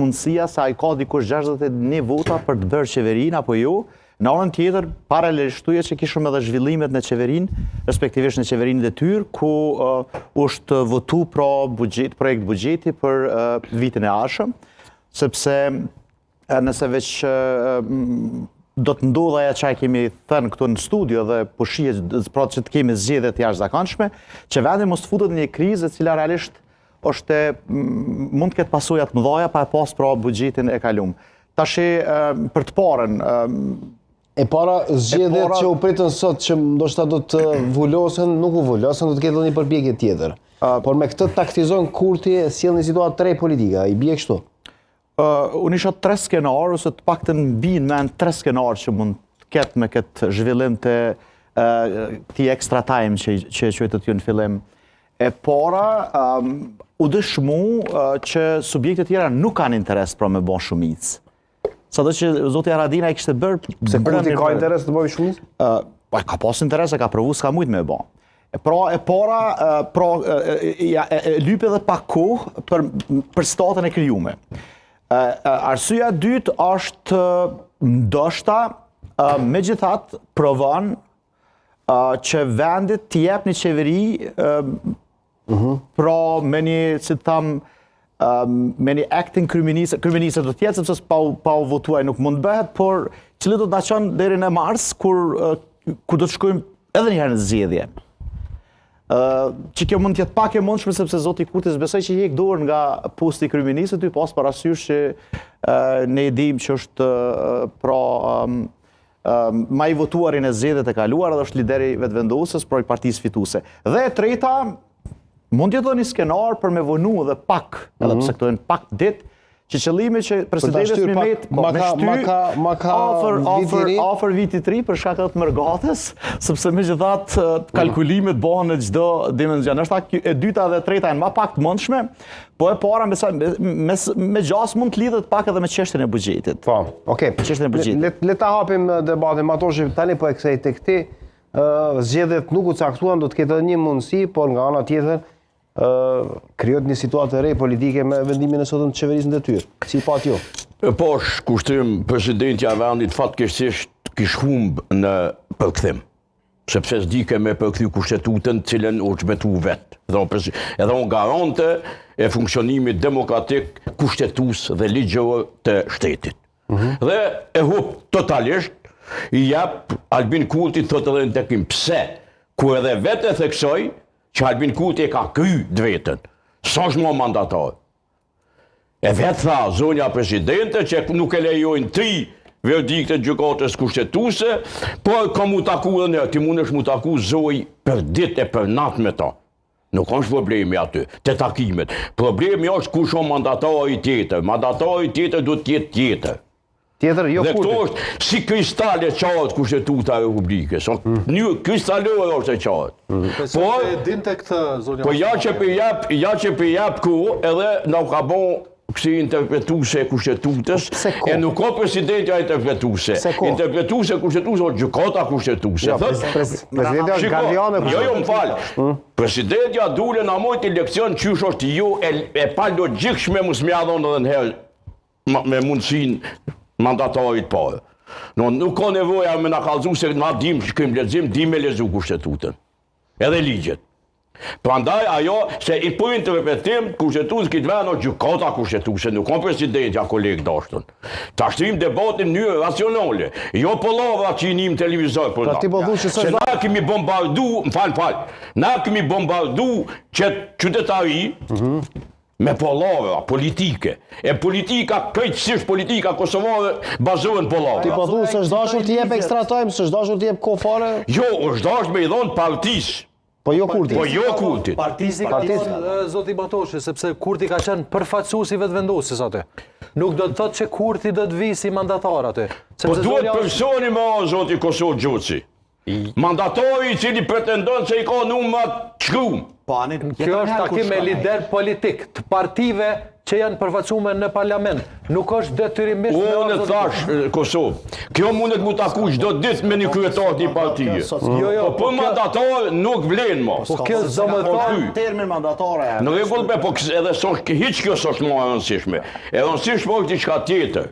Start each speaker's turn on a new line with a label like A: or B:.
A: mundësia se ai ka dikush 61 vota për të bërë qeverinë apo jo. Në anën tjetër, paralelishtuje që kishëm edhe zhvillimet në qeverinë, respektivisht në qeverinë detyrë, ku është votu projekt buxheti për vitin e ardhshëm, sepse nëse veç do të ndodhë ajo që kemi thënë këtu në studio dhe po shihet pra që të kemi zgjedhje të jashtëzakonshme, që vendi mos futet në një krizë e cila realisht mund të ketë pasojat të mëdha pa pas pra buxhetin e kaluam. Tash për të parën
B: e para zgjedhjet që u pritën sot që ndoshta do të vulosen, nuk u vulosen, do të ketë një përpjekje tjetër. Por me këtë taktizon Kurti e sjell një situatë të re politike, i bie kështu.
A: Unë isha 3 skenar, ose të paktën mbinë mend 3 skenar që mund të ketë me këtë zhvillim të këtij extra time që quhet ju në fillim. E para, u dëshmu që subjektet tjera nuk kanë interes pra me bën shumicë. Sado që zoti Haradinaj kishte bërë...
B: Se Kurti ka interes të bëjë shumicë?
A: Ka pas interes, ka provu, s'ka mujt me bën. Pra e para, lype dhe pak kohë për statën e krijuar. Arsyeja e dytë është ndoshta megjithatë provon që vendit të jep një qeveri pra me një, si të tham, me një acting kryeministër do tjetë, sepse pa u votuaj nuk mund bëhet, por cili do të na çon deri në mars, kur do të shkojmë edhe një herë në zgjedhje. Që kjo mund të jetë pak e mundshme, sepse zoti Kurti besoj që jek dorë nga posti i kryeministrit, ty pas parasysh që ne e dimë që është pra ma i votuarin e zgjedhjet e kaluara dhe është lideri vetëvendosës për partisë fituese. Dhe e treta, mund jetë një skenar për me vonu edhe pak, edhe pse këto janë pak ditë, që qëllimi që presidenti Mehmeti afër vitit ri për shkak të mërgatës, sepse megjithatë kalkulimet bëhen në çdo dimension. Është e dyta dhe e treta janë më pak të mundshme, po e para me gjas mund të lidhet pak edhe me çështjen e buxhetit.
B: Po, okay.
A: Çështjen e buxhetit.
B: Le ta hapim debatin, Matoshi, tani po e kthej tek ti. Zgjedhjet nuk u caktuan, do të ketë edhe një mundësi, por nga ana tjetër krijohet një situatë e re politike me vendimin e sotëm të qeverisë në detyrë. Si pat jo?
C: Po, kushtim presidentja e vendit fatkeqësisht kish humb në përkthim. Sepse s'dike me përkthy kushtetutën cilën u çmetu vet. Edhe unë garante e funksionimit demokratik, kushtetues dhe ligjor të shtetit. Dhe e hub totalisht i jap Albin Kurti thotë edhe në takim pse, ku edhe vetë theksoi që Albin Kurti e ka kry vetën, s'është më mandatar. E vetë tha zonja presidente që nuk e lejojnë 3 verdikte gjykatës kushtetuese, por ka mu taku dhe ne, ti mundesh mu taku zoj për ditë e për natë me ta. Nuk është problemi aty, te takimet. Problemi është kush është mandatari tjetër. Mandatari tjetër do të jetë tjetër.
B: Tjetër, jo
C: Kurti. Dhe
B: Kurti.
C: këto është si kristale qartë kushtetuta e Republikës. Një kristalore është e qartë. Po ja që për jap ku edhe na ka bon kësi interpretuese e kushtetues, e nuk ka presidentja interpretuese. Interpretuese kushtetuese o gjykata kushtetuese.
B: Presidentja është gardiane.
C: Jo, më falë. Presidentja dule na mojt elekcion qysh është ju e pa logjikshme mos më ia dhon edhe një herë me mundësinë mandatarit parë. Nuk ka nevoja me na kallëzu se na dim që kemi lexim, dim me lezu kushtetutën. Edhe ligjet. Prandaj ajo se i po interpretim kushtetues këtë vend o gjykata kushtetuese, nuk ka presidentja koleg dashur. Ta shtrim debatin në mënyrë racionale, jo pollavra që i nim televizor për na.
B: Ti po thuaj se
C: na kemi bombardu, na kemi bombardu qytetari me pollavra politike. E politika, krejtësisht politika kosovare bazohen pollavra.
B: Ti po thuaj se është dashur të jep extra time, s'është dashur të jep kohë fare?
C: Jo, është dashur me i dhon partisë.
B: Po jo Kurti.
C: Po jo Kurti.
D: Partisi ka thonë zoti Batoshi, sepse Kurti ka qenë përfaqësues i vetëvendosjes aty. Nuk do të thotë që Kurti do të vijë si mandatar aty.
C: Po duhet personi me zoti Kosov Gjoci. Mandatori i cili pretendon se i ka numrat çkum.
D: Kjo është takim me lider politik të partive që janë përfaqësuar në parlament. Nuk është detyrimisht me
C: Unë
D: ardhur
C: thash Kosovë, kjo mundet mu taku çdo ditë me një kryetar të partije.
D: Jo,
C: Po për mandatar nuk vlen mo.
D: Po kjo do të thonë
A: termin mandatare.
C: Në rregull, po edhe hiç kjo s'është më e rëndësishme. E rëndësishme është diçka tjetër.